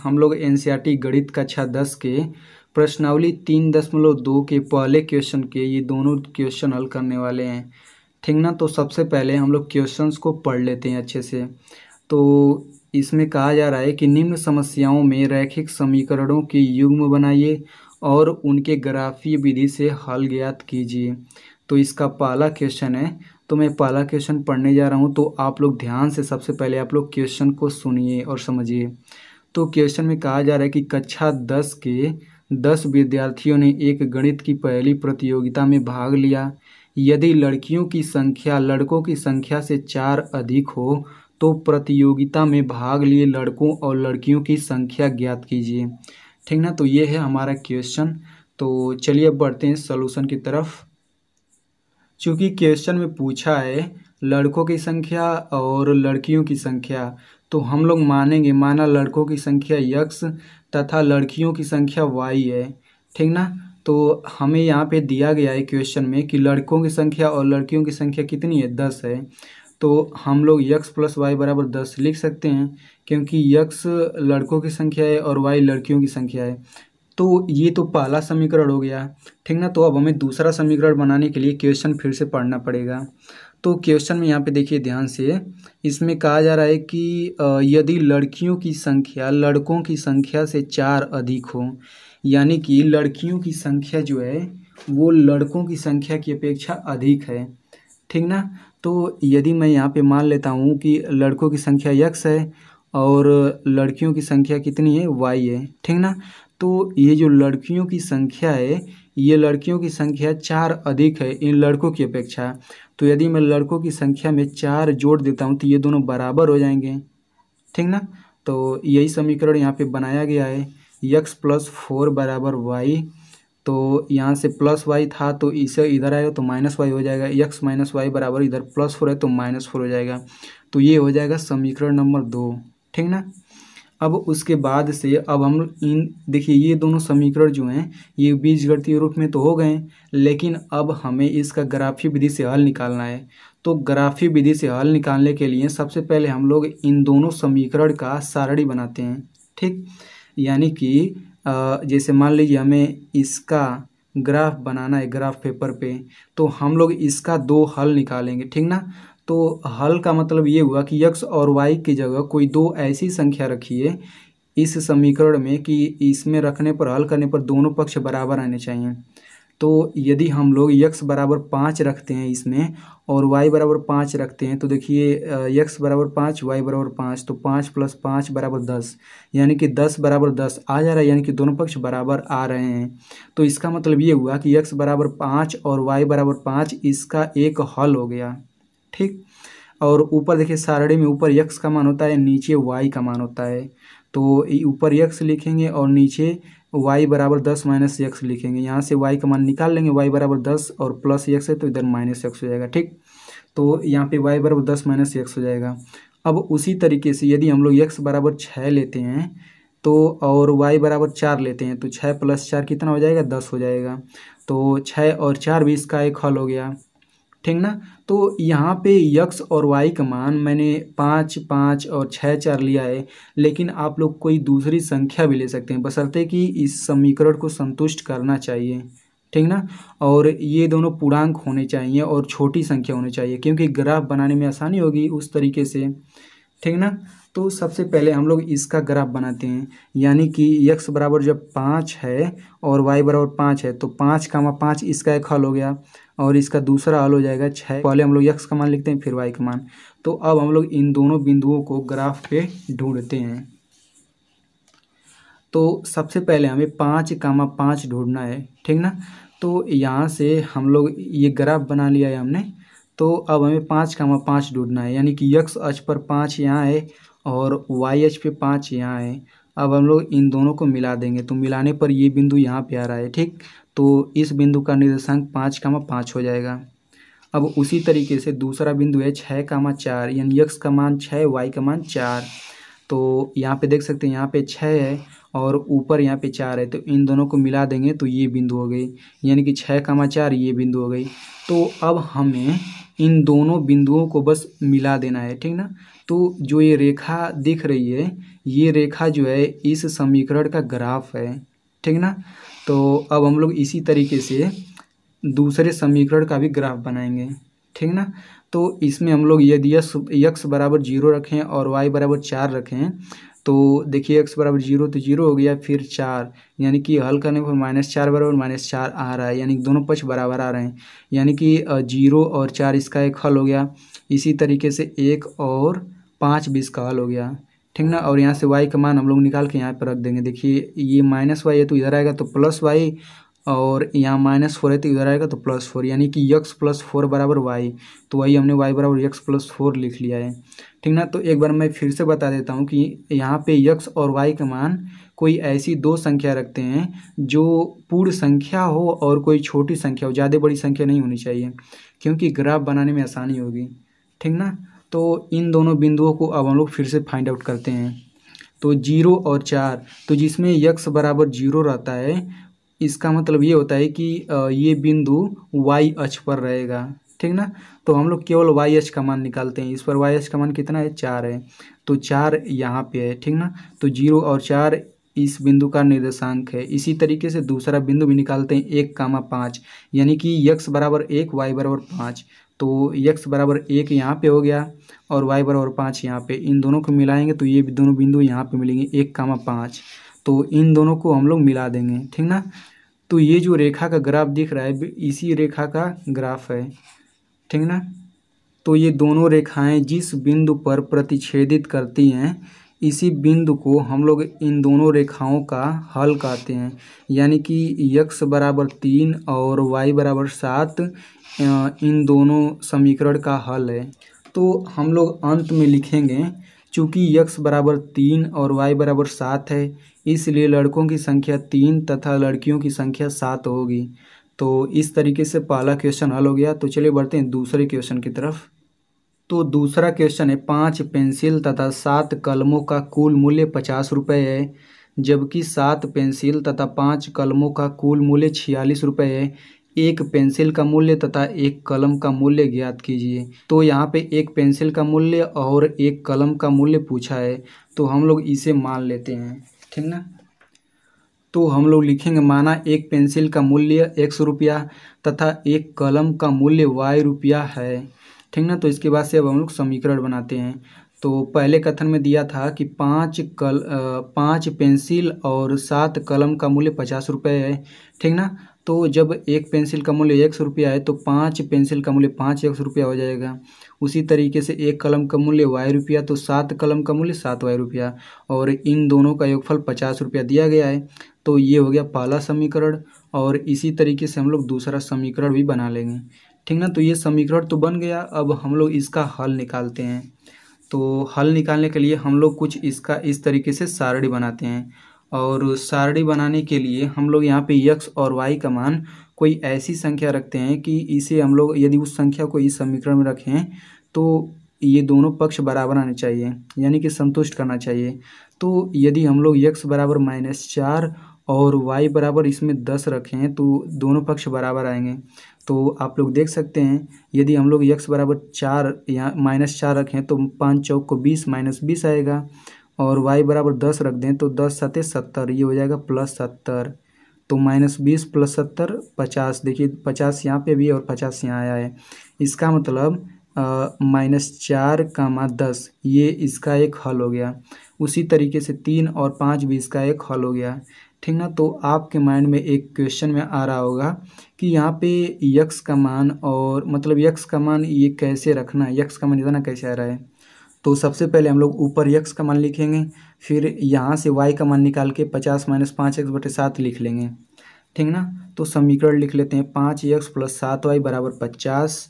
हम लोग एनसीईआरटी गणित कक्षा 10 के प्रश्नावली 3.2 के पहले क्वेश्चन के ये दोनों क्वेश्चन हल करने वाले हैं। ठीक ना। तो सबसे पहले हम लोग क्वेश्चंस को पढ़ लेते हैं अच्छे से। तो इसमें कहा जा रहा है कि निम्न समस्याओं में रैखिक समीकरणों की युग्म बनाइए और उनके ग्राफीय विधि से हल ज्ञात कीजिए। तो इसका पहला क्वेश्चन है, तो मैं पहला क्वेश्चन पढ़ने जा रहा हूँ। तो आप लोग ध्यान से सबसे पहले आप लोग क्वेश्चन को सुनिए और समझिए। तो क्वेश्चन में कहा जा रहा है कि कक्षा 10 के 10 विद्यार्थियों ने एक गणित की पहली प्रतियोगिता में भाग लिया। यदि लड़कियों की संख्या लड़कों की संख्या से 4 अधिक हो तो प्रतियोगिता में भाग लिए लड़कों और लड़कियों की संख्या ज्ञात कीजिए। ठीक ना। तो ये है हमारा क्वेश्चन। तो चलिए अब बढ़ते हैं सॉल्यूशन की तरफ। चूँकि क्वेश्चन में पूछा है लड़कों की संख्या और लड़कियों की संख्या, तो हम लोग माना लड़कों की संख्या x तथा लड़कियों की संख्या y है। ठीक ना। तो हमें यहाँ पे दिया गया है क्वेश्चन में कि लड़कों की संख्या और लड़कियों की संख्या कितनी है, 10 है। तो हम लोग x + y = 10 लिख सकते हैं, क्योंकि x लड़कों की संख्या है और y लड़कियों की संख्या है। तो ये तो पहला समीकरण हो गया। ठीक ना। तो अब हमें दूसरा समीकरण बनाने के लिए क्वेश्चन फिर से पढ़ना पड़ेगा। तो क्वेश्चन में यहाँ पे देखिए ध्यान से, इसमें कहा जा रहा है कि यदि लड़कियों की संख्या लड़कों की संख्या से 4 अधिक हो, यानी कि लड़कियों की संख्या जो है वो लड़कों की संख्या की अपेक्षा अधिक है। ठीक ना। तो यदि मैं यहाँ पे मान लेता हूँ कि लड़कों की संख्या x है और लड़कियों की संख्या कितनी है, y है। ठीक ना। तो ये जो लड़कियों की संख्या है, ये लड़कियों की संख्या 4 अधिक है इन लड़कों की अपेक्षा। तो यदि मैं लड़कों की संख्या में 4 जोड़ देता हूँ तो ये दोनों बराबर हो जाएंगे। ठीक ना। तो यही समीकरण यहाँ पे बनाया गया है, x + 4 = y। तो यहाँ से +y था तो इसे इधर आएगा तो -y हो जाएगा। x - y बराबर इधर +4 है तो -4 हो जाएगा। तो ये हो जाएगा समीकरण नंबर 2। ठीक ना। अब उसके बाद से अब हम इन देखिए ये दोनों समीकरण जो हैं ये बीजगणितीय रूप में तो हो गए, लेकिन अब हमें इसका ग्राफीय विधि से हल निकालना है। तो ग्राफीय विधि से हल निकालने के लिए सबसे पहले हम लोग इन दोनों समीकरण का सारणी बनाते हैं। ठीक। यानी कि जैसे मान लीजिए हमें इसका ग्राफ बनाना है ग्राफ पेपर पे, तो हम लोग इसका 2 हल निकालेंगे। ठीक ना। तो हल का मतलब ये हुआ कि x और y की जगह कोई 2 ऐसी संख्या रखिए इस समीकरण में कि इसमें रखने पर हल करने पर दोनों पक्ष बराबर आने चाहिए। तो यदि हम लोग x = 5 रखते हैं इसमें और y = 5 रखते हैं, तो देखिए x = 5 y = 5, तो 5 + 5 = 10, यानी कि 10 = 10 आ जा रहा है, यानी कि दोनों पक्ष बराबर आ रहे हैं। तो इसका मतलब ये हुआ कि x = 5 और y = 5 इसका एक हल हो गया। ठीक। और ऊपर देखिए सारणी में ऊपर x का मान होता है, नीचे y का मान होता है। तो ऊपर x लिखेंगे और नीचे y = 10 - x लिखेंगे। यहाँ से y का मान निकाल लेंगे, y = 10 और प्लस x है तो इधर -x हो जाएगा। ठीक। तो यहाँ पे y = 10 - x हो जाएगा। अब उसी तरीके से यदि हम लोग x = 6 लेते हैं तो और y = 4 लेते हैं तो 6 + 4 कितना हो जाएगा, 10 हो जाएगा। तो 6 और 4 भी इसका एक हल हो गया। ठीक ना। तो यहाँ पे x और y का मान मैंने 5, 5 और 6, 4 लिया है, लेकिन आप लोग कोई दूसरी संख्या भी ले सकते हैं, बशर्ते कि इस समीकरण को संतुष्ट करना चाहिए। ठीक ना। और ये दोनों पूर्णांक होने चाहिए और छोटी संख्या होनी चाहिए, क्योंकि ग्राफ बनाने में आसानी होगी उस तरीके से। ठीक ना। तो सबसे पहले हम लोग इसका ग्राफ बनाते हैं, यानी कि x = जब 5 है और y = 5 है तो 5, 5 इसका एक हल हो गया और इसका दूसरा हल हो जाएगा 6। पहले हम लोग x का मान लिखते हैं फिर y का मान। तो अब हम लोग इन दोनों बिंदुओं को ग्राफ पे ढूंढते हैं। तो सबसे पहले हमें 5, 5 ढूंढना है। ठीक ना। तो यहाँ से हम लोग ये ग्राफ बना लिया है हमने। तो अब हमें 5, 5 ढूंढना है, यानी कि x अक्ष पर 5 यहाँ है और y अक्ष पे 5 यहाँ है। अब हम लोग इन दोनों को मिला देंगे, तो मिलाने पर ये बिंदु यहाँ पे आ रहा है। ठीक। तो इस बिंदु का निर्देशांक 5, 5 हो जाएगा। अब उसी तरीके से दूसरा बिंदु है 6, 4, यानी x का मान 6 y का मान 4। तो यहाँ पे देख सकते हैं यहाँ पे 6 है और ऊपर यहाँ पे 4 है, तो इन दोनों को मिला देंगे तो ये बिंदु हो गई, यानी कि 6, 4 ये बिंदु हो गई। तो अब हमें इन दोनों बिंदुओं को बस मिला देना है, ठीक ना। तो जो ये रेखा दिख रही है, ये रेखा जो है इस समीकरण का ग्राफ है, ठीक ना। तो अब हम लोग इसी तरीके से दूसरे समीकरण का भी ग्राफ बनाएंगे, ठीक ना। तो इसमें हम लोग यदि यक्स बराबर 0 रखें और वाई बराबर 4 रखें, तो देखिए एक्स बराबर 0 तो 0 हो गया, फिर 4, यानी कि हल करने पर -4 बराबर -4 आ रहा है, यानी कि दोनों पक्ष बराबर आ रहे हैं, यानी कि 0 और 4 इसका एक हल हो गया। इसी तरीके से 1 और 5 भी इसका हल हो गया, ठीक ना। और यहाँ से y का मान हम लोग निकाल के यहाँ पर रख देंगे। देखिए ये -y है तो इधर आएगा तो +y, और यहाँ -4 है तो इधर आएगा तो +4, यानी कि यक्स +4 बराबर y। तो वही हमने y बराबर यक्स +4 लिख लिया है, ठीक ना। तो एक बार मैं फिर से बता देता हूँ कि यहाँ पे यक्स और y का मान कोई ऐसी दो संख्या रखते हैं जो पूर्ण संख्या हो और कोई छोटी संख्या हो, ज़्यादा बड़ी संख्या नहीं होनी चाहिए, क्योंकि ग्राफ बनाने में आसानी होगी, ठीक ना। तो इन दोनों बिंदुओं को अब हम लोग फिर से फाइंड आउट करते हैं। तो 0 और 4, तो जिसमें यक्स बराबर 0 रहता है, इसका मतलब ये होता है कि ये बिंदु y अक्ष पर रहेगा, ठीक ना। तो हम लोग केवल y अक्ष का मान निकालते हैं। इस पर y अक्ष का मान कितना है, 4 है, तो 4 यहाँ पे है, ठीक ना। तो 0 और 4 इस बिंदु का निर्देशांक है। इसी तरीके से दूसरा बिंदु भी निकालते हैं, 1,5, यानी कि x बराबर 1 y बराबर 5। तो x बराबर 1 यहाँ पे हो गया और y बराबर 5 यहाँ पे, इन दोनों को मिलाएंगे तो ये दोनों बिंदु यहाँ पे मिलेंगे 1,5। तो इन दोनों को हम लोग मिला देंगे, ठीक ना। तो ये जो रेखा का ग्राफ दिख रहा है इसी रेखा का ग्राफ है, ठीक ना। तो ये दोनों रेखाएं जिस बिंदु पर प्रतिच्छेदित करती हैं, इसी बिंदु को हम लोग इन दोनों रेखाओं का हल कहते हैं, यानी कि यक्स बराबर 3 और वाई बराबर 7 इन दोनों समीकरण का हल है। तो हम लोग अंत में लिखेंगे, चूँकि यक्स बराबर 3 और वाई बराबर 7 है, इसलिए लड़कों की संख्या 3 तथा लड़कियों की संख्या 7 होगी। तो इस तरीके से पहला क्वेश्चन हल हो गया। तो चलिए बढ़ते हैं दूसरे क्वेश्चन की तरफ। तो दूसरा क्वेश्चन है, 5 पेंसिल तथा 7 कलमों का कुल मूल्य 50 रुपये है, जबकि 7 पेंसिल तथा 5 कलमों का कुल मूल्य 46 रुपये है। एक पेंसिल का मूल्य तथा एक कलम का मूल्य ज्ञात कीजिए। तो यहाँ पे एक पेंसिल का मूल्य और एक कलम का मूल्य पूछा है, तो हम लोग इसे मान लेते हैं, ठीक ना। तो हम लोग लिखेंगे, माना एक पेंसिल का मूल्य x रुपया तथा एक कलम का मूल्य y रुपया है, ठीक ना। तो इसके बाद से अब हम लोग समीकरण बनाते हैं। तो पहले कथन में दिया था कि 5 पेंसिल और 7 कलम का मूल्य 50 रुपये है, ठीक ना। तो जब एक पेंसिल का मूल्य x रुपया है तो 5 पेंसिल का मूल्य 5x रुपया हो जाएगा। उसी तरीके से एक कलम का मूल्य y रुपया, तो 7 कलम का मूल्य 7y रुपया, और इन दोनों का योगफल 50 रुपया दिया गया है। तो ये हो गया पहला समीकरण, और इसी तरीके से हम लोग दूसरा समीकरण भी बना लेंगे, ठीक ना। तो ये समीकरण तो बन गया, अब हम लोग इसका हल निकालते हैं। तो हल निकालने के लिए हम लोग कुछ इसका इस तरीके से सारणी बनाते हैं, और सारणी बनाने के लिए हम लोग यहाँ पे x और y का मान कोई ऐसी संख्या रखते हैं कि इसे हम लोग यदि उस संख्या को इस समीकरण में रखें तो ये दोनों पक्ष बराबर आने चाहिए, यानी कि संतुष्ट करना चाहिए। तो यदि हम लोग x बराबर -4 और y बराबर इसमें 10 रखें तो दोनों पक्ष बराबर आएंगे। तो आप लोग देख सकते हैं, यदि हम लोग x बराबर 4 यहाँ -4 रखें तो 5 चौक को 20 -20 आएगा, और y बराबर 10 रख दें तो 10 7 70, ये हो जाएगा +70। तो -20 + 70 50, देखिए 50 यहाँ पे भी और 50 यहाँ आया है। इसका मतलब -4, 10 ये इसका एक हल हो गया। उसी तरीके से 3 और 5 भी इसका एक हल हो गया, ठीक ना। तो आपके माइंड में एक क्वेश्चन में आ रहा होगा कि यहाँ पे यक्स का मान, और मतलब यक्स का मान ये कैसे रखना है, यक्स का मान इतना कैसे आ रहा है। तो सबसे पहले हम लोग ऊपर यक्स का मान लिखेंगे, फिर यहाँ से y का मान निकाल के 50 - 5x/7 लिख लेंगे, ठीक ना। तो समीकरण लिख लेते हैं, 5x + 7y = 50।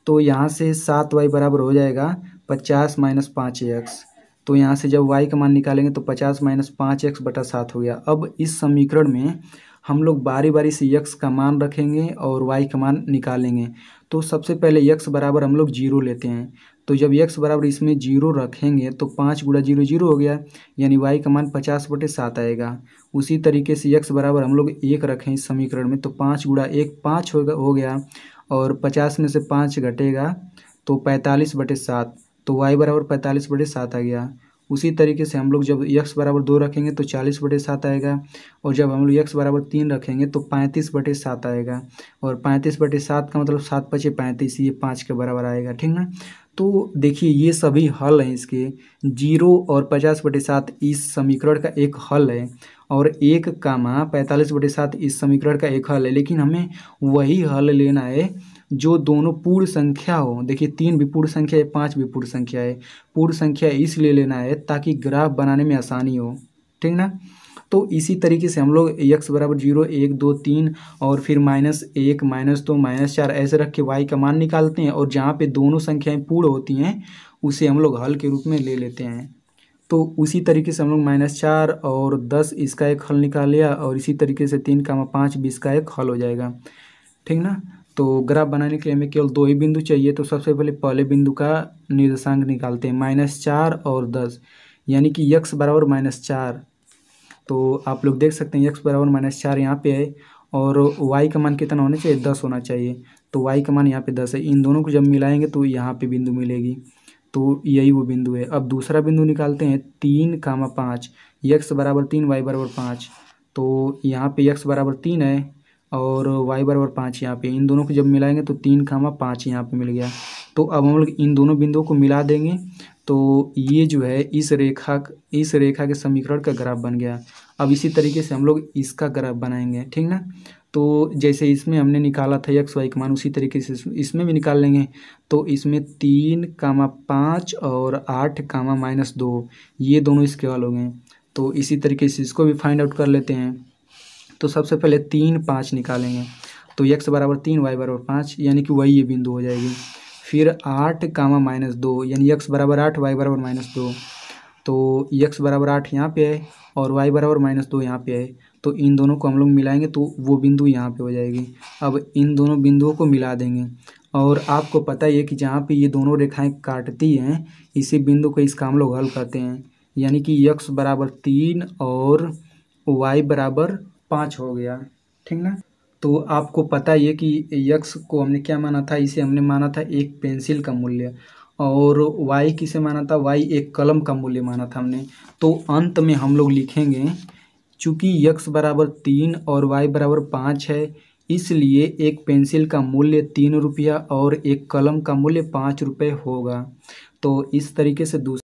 तो यहाँ से 7y बराबर हो जाएगा 50 - 5x। तो यहाँ से जब y का मान निकालेंगे तो 50 - 5x/7 हो गया। अब इस समीकरण में हम लोग बारी बारी से x का मान रखेंगे और y का मान निकालेंगे। तो सबसे पहले x बराबर हम लोग 0 लेते हैं। तो जब x बराबर इसमें 0 रखेंगे तो 5 × 0 0 हो गया, यानी y का मान 50/7 आएगा। उसी तरीके से x बराबर हम लोग 1 रखें इस समीकरण में, तो 5 × 1 5 हो गया, और 50 में से 5 घटेगा तो 45/7, तो y बराबर 45/7 आ गया। उसी तरीके से हम लोग जब x बराबर 2 रखेंगे तो 40/7 आएगा, और जब हम लोग x बराबर 3 रखेंगे तो 35/7 आएगा, और 35/7 का मतलब 7 पचे 35, ये 5 के बराबर आएगा, ठीक ना। तो देखिए ये सभी हल हैं इसके, 0 और 50/7 इस समीकरण का एक हल है, और 1 कामा 45/7 इस समीकरण का एक हल है, लेकिन हमें वही हल लेना है जो दोनों पूर्ण संख्या हो। देखिए 3 भी पूर्ण संख्या है, 5 भी पूर्ण संख्या है। पूर्ण संख्या इसलिए लेना है ताकि ग्राफ बनाने में आसानी हो, ठीक ना। तो इसी तरीके से हम लोग x बराबर 0, 1, 2, 3 और फिर -1, -2, -4 ऐसे रख के y का मान निकालते हैं, और जहाँ पे दोनों संख्याएं पूर्ण होती हैं उसे हम लोग हल के रूप में ले लेते हैं। तो उसी तरीके से हम लोग -4 और 10 इसका एक हल निकाल लिया, और इसी तरीके से 3, 5 भी इसका एक हल हो जाएगा, ठीक ना। तो ग्राफ बनाने के लिए हमें केवल 2 ही बिंदु चाहिए। तो सबसे पहले बिंदु का निर्देशांक निकालते हैं, -4 और 10, यानी कि x बराबर -4। तो आप लोग देख सकते हैं x बराबर -4 यहाँ पे है, और y का मान कितना होना चाहिए, 10 होना चाहिए। तो y का मान यहाँ पे 10 है। इन दोनों को जब मिलाएंगे तो यहाँ पे बिंदु मिलेगी, तो यही वो बिंदु है। अब दूसरा बिंदु निकालते हैं, 3, 5, x बराबर 3, y बराबर 5। तो यहाँ पे x बराबर 3 है और y बराबर 5 यहाँ पे, इन दोनों को जब मिलाएंगे तो 3, 5 यहाँ पे मिल गया। तो अब हम लोग इन दोनों बिंदुओं को मिला देंगे, तो ये जो है इस रेखा के समीकरण का ग्राफ बन गया। अब इसी तरीके से हम लोग इसका ग्राफ बनाएंगे, ठीक ना। तो जैसे इसमें हमने निकाला था x y का मान, उसी तरीके से इसमें भी निकाल लेंगे। तो इसमें 3, 5 और 8, -2 ये दोनों इसके हल हो गए। तो इसी तरीके से इसको भी फाइंड आउट कर लेते हैं। तो सबसे पहले 3, 5 निकालेंगे, तो x बराबर 3, y बराबर 5, यानी कि वही ये बिंदु हो जाएगी। फिर 8, -2, यानी x बराबर 8, y बराबर -2। तो x बराबर 8 यहाँ पे है और y बराबर -2 यहाँ पे है। तो इन दोनों को हम लोग मिलाएंगे तो वो बिंदु यहाँ पे हो जाएगी। अब इन दोनों बिंदुओं को मिला देंगे, और आपको पता ही है कि जहाँ पे ये दोनों रेखाएं काटती हैं इसी बिंदु को इसका हम लोग हल करते हैं, यानी कि x बराबर 3 और y बराबर 5 हो गया, ठीक ना। तो आपको पता ही है कि x को हमने क्या माना था, इसे हमने माना था एक पेंसिल का मूल्य, और y किसे माना था, y एक कलम का मूल्य माना था हमने। तो अंत में हम लोग लिखेंगे, चूंकि x बराबर 3 और y बराबर 5 है, इसलिए एक पेंसिल का मूल्य 3 रुपया और एक कलम का मूल्य 5 रुपये होगा। तो इस तरीके से दूसरा